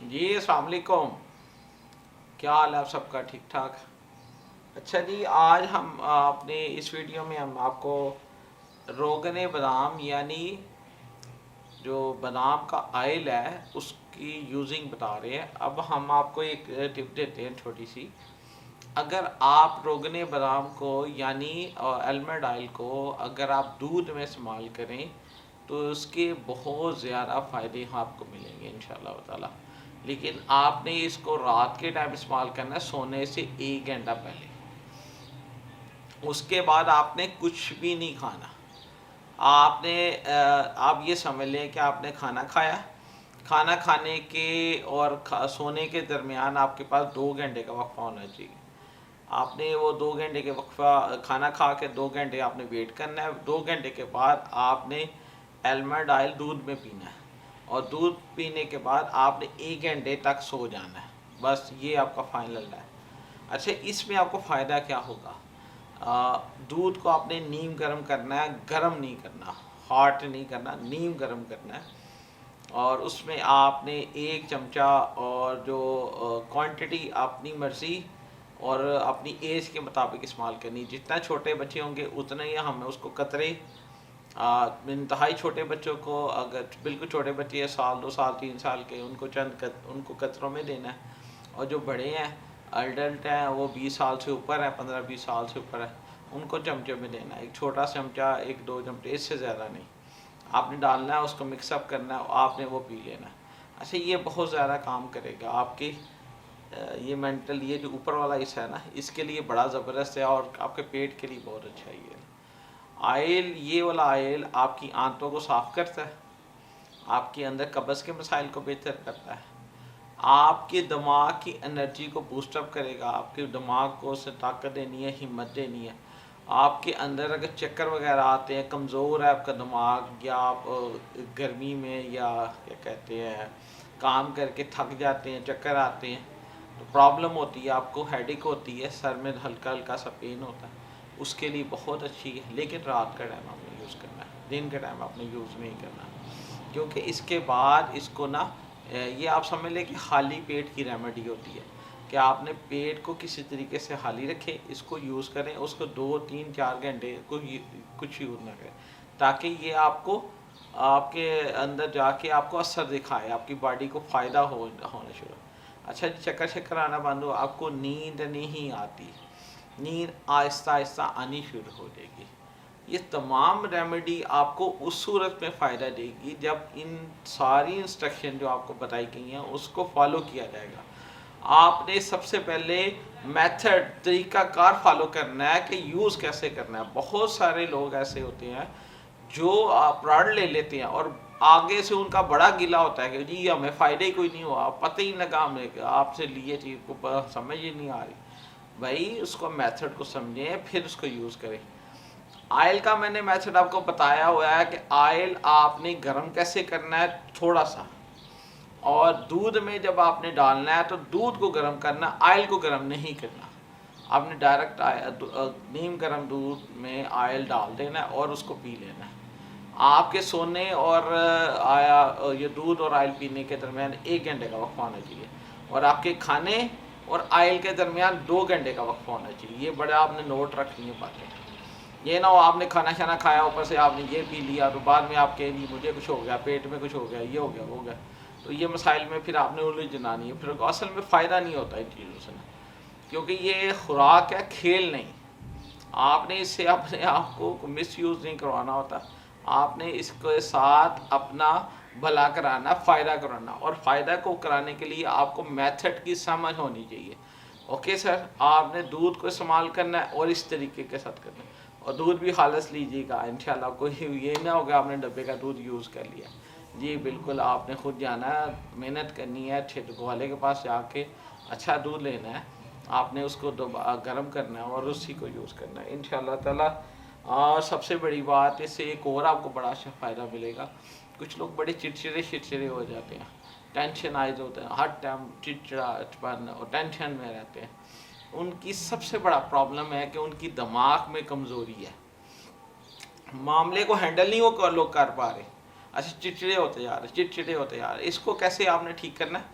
جی السلام علیکم، کیا حال ہے آپ سب کا؟ ٹھیک ٹھاک؟ اچھا جی، آج ہم اپنے اس ویڈیو میں ہم آپ کو روغن بادام یعنی جو بادام کا آئل ہے اس کی یوزنگ بتا رہے ہیں۔ اب ہم آپ کو ایک ٹپ دیتے ہیں چھوٹی سی۔ اگر آپ روغن بادام کو یعنی المنڈ آئل کو اگر آپ دودھ میں استعمال کریں تو اس کے بہت زیادہ فائدے آپ کو ملیں گے انشاءاللہ تعالی۔ لیکن آپ نے اس کو رات کے ٹائم استعمال کرنا ہے، سونے سے 1 گھنٹہ پہلے۔ اس کے بعد آپ نے کچھ بھی نہیں کھانا۔ آپ نے آپ یہ سمجھ لیں کہ آپ نے کھانا کھایا، کھانا کھانے کے اور سونے کے درمیان آپ کے پاس 2 گھنٹے کا وقفہ ہونا چاہیے۔ آپ نے وہ 2 گھنٹے کے وقفہ، کھانا کھا کے 2 گھنٹے آپ نے ویٹ کرنا ہے۔ 2 گھنٹے کے بعد آپ نے المنڈ آئل دودھ میں پینا ہے، اور دودھ پینے کے بعد آپ نے 1 گھنٹے تک سو جانا ہے۔ بس یہ آپ کا فائنل ہے۔ اچھا، اس میں آپ کو فائدہ کیا ہوگا؟ دودھ کو آپ نے نیم گرم کرنا ہے، گرم نہیں کرنا، ہاٹ نہیں کرنا، نیم گرم کرنا ہے۔ اور اس میں آپ نے 1 چمچہ، اور جو کوانٹٹی اپنی مرضی اور اپنی ایج کے مطابق استعمال کرنی۔ جتنا چھوٹے بچے ہوں گے اتنا ہی ہمیں اس کو قطرے، انتہائی چھوٹے بچوں کو، اگر بالکل چھوٹے بچے ہیں 1 سال 2 سال 3 سال کے، ان کو قطروں میں دینا ہے۔ اور جو بڑے ہیں، ایڈلٹ ہیں، وہ 20 سال سے اوپر ہیں، 15-20 سال سے اوپر ہے، ان کو چمچے میں دینا ہے۔ ایک چھوٹا چمچہ، 1-2 چمچے، اس سے زیادہ نہیں آپ نے ڈالنا ہے۔ اس کو مکس اپ کرنا ہے، آپ نے وہ پی لینا ہے۔ اچھا، یہ بہت زیادہ کام کرے گا آپ کی یہ مینٹل، یہ جو اوپر والا حصہ ہے نا، اس کے لیے بڑا زبردست ہے، اور آپ کے پیٹ کے لیے بہت اچھا ہے۔ یہ آئل، یہ والا آئل آپ کی آنتوں کو صاف کرتا ہے، آپ کے اندر قبض کے مسائل کو بہتر کرتا ہے، آپ کے دماغ کی انرجی کو بوسٹ اپ کرے گا، آپ کے دماغ کو اسے طاقت دینی ہے، ہمت دینی ہے۔ آپ کے اندر اگر چکر وغیرہ آتے ہیں، کمزور ہے آپ کا دماغ، یا آپ گرمی میں یا کیا کہتے ہیں کام کر کے تھک جاتے ہیں، چکر آتے ہیں، تو پرابلم ہوتی ہے، آپ کو ہیڈک ہوتی ہے، سر میں ہلکا ہلکا سا پین ہوتا ہے، اس کے لیے بہت اچھی ہے۔ لیکن رات کا ٹائم آپ نے یوز کرنا ہے، دن کے ٹائم آپ نے یوز نہیں کرنا، کیونکہ اس کے بعد اس کو نا، یہ آپ سمجھ لیں کہ خالی پیٹ کی ریمیڈی ہوتی ہے، کہ آپ نے پیٹ کو کسی طریقے سے خالی رکھیں، اس کو یوز کریں، اس کو 2-3-4 گھنٹے کچھ یوز نہ کریں، تاکہ یہ آپ کو آپ کے اندر جا کے آپ کو اثر دکھائے، آپ کی باڈی کو فائدہ ہونا شروع۔ اچھا جی، چکر شکر آنا بند ہو، آپ کو نیند نہیں آتی، نیند آہستہ آہستہ آنی شروع ہو جائے گی۔ یہ تمام ریمیڈی آپ کو اس صورت میں فائدہ دے گی جب ان ساری انسٹرکشن جو آپ کو بتائی گئی ہیں اس کو فالو کیا جائے گا۔ آپ نے سب سے پہلے میتھڈ، طریقہ کار فالو کرنا ہے کہ یوز کیسے کرنا ہے۔ بہت سارے لوگ ایسے ہوتے ہیں جو پروڈکٹ لے لیتے ہیں اور آگے سے ان کا بڑا گلا ہوتا ہے کہ جی ہمیں فائدہ ہی کوئی نہیں ہوا، پتہ ہی نہ لگا ہمیں، آپ سے لیے چیز کو سمجھ ہی نہیں آ رہی۔ بھائی اس کو میتھڈ کو سمجھیں، پھر اس کو یوز کریں۔ آئل کا میں نے میتھڈ آپ کو بتایا ہوا ہے کہ آئل آپ نے گرم کیسے کرنا ہے، تھوڑا سا، اور دودھ میں جب آپ نے ڈالنا ہے تو دودھ کو گرم کرنا، آئل کو گرم نہیں کرنا۔ آپ نے ڈائریکٹ نیم گرم دودھ میں آئل ڈال دینا ہے اور اس کو پی لینا ہے۔ آپ کے سونے اور یہ دودھ اور آئل پینے کے درمیان 1 گھنٹے کا وقفہ ہونا چاہیے، اور آپ کے کھانے اور آئل کے درمیان 2 گھنٹے کا وقفہ ہونا چاہیے۔ یہ بڑا آپ نے نوٹ رکھنی ہے باتیں۔ یہ نہ ہو آپ نے کھانا شانا کھایا، اوپر سے آپ نے یہ پی لیا، تو بعد میں آپ کہیں جی مجھے کچھ ہو گیا، پیٹ میں کچھ ہو گیا، یہ ہو گیا، وہ ہو گیا، تو یہ مسائل میں پھر آپ نے الجھنانی ہے، پھر اصل میں فائدہ نہیں ہوتا ان چیزوں سے، کیونکہ یہ خوراک ہے، کھیل نہیں۔ آپ نے اس سے اپنے آپ کو مس یوز نہیں کروانا ہوتا، آپ نے اس کے ساتھ اپنا بھلا کرانا، فائدہ کرانا، اور فائدہ کو کرانے کے لیے آپ کو میتھڈ کی سمجھ ہونی چاہیے۔ اوکے سر، آپ نے دودھ کو استعمال کرنا ہے اور اس طریقے کے ساتھ کرنا ہے، اور دودھ بھی خالص لیجیے گا انشاءاللہ۔ کوئی یہ نہ ہوگا آپ نے ڈبے کا دودھ یوز کر لیا، جی بالکل آپ نے خود جانا ہے، محنت کرنی ہے، اچھے دودھ والے کے پاس جا کے اچھا دودھ لینا ہے، آپ نے اس کو گرم کرنا ہے اور اسی کو یوز کرنا ہے انشاءاللہ تعالی۔ اور سب سے بڑی بات، اس سے ایک اور آپ کو بڑا اچھا فائدہ ملے گا۔ کچھ لوگ بڑے چڑچڑے ہو جاتے ہیں، ٹینشن آئز ہوتے ہیں، ہر ٹائم چڑچڑا اور ٹینشن میں رہتے ہیں۔ ان کی سب سے بڑا پرابلم ہے کہ ان کی دماغ میں کمزوری ہے، معاملے کو ہینڈل نہیں وہ لوگ کر پا رہے، اچھا چڑچڑے ہوتے جا رہے، چڑچڑے ہوتے جا رہے۔ اس کو کیسے آپ نے ٹھیک کرنا ہے؟